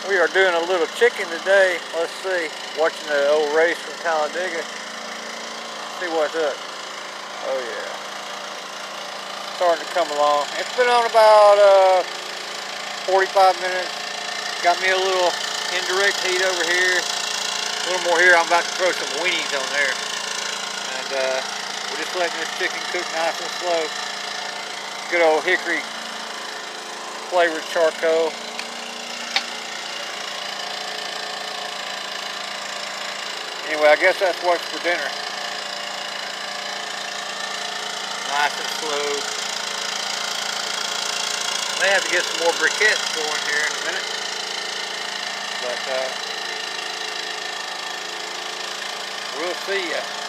We are doing a little chicken today. Let's see. Watching the old race from Talladega. See what's up. Oh yeah. Starting to come along. It's been on about 45 minutes. Got me a little indirect heat over here. A little more here. I'm about to throw some weenies on there. And we're just letting this chicken cook nice and slow. Good old hickory flavored charcoal. Anyway, I guess that's what's for dinner. Nice and slow. May have to get some more briquettes going here in a minute. But we'll see ya.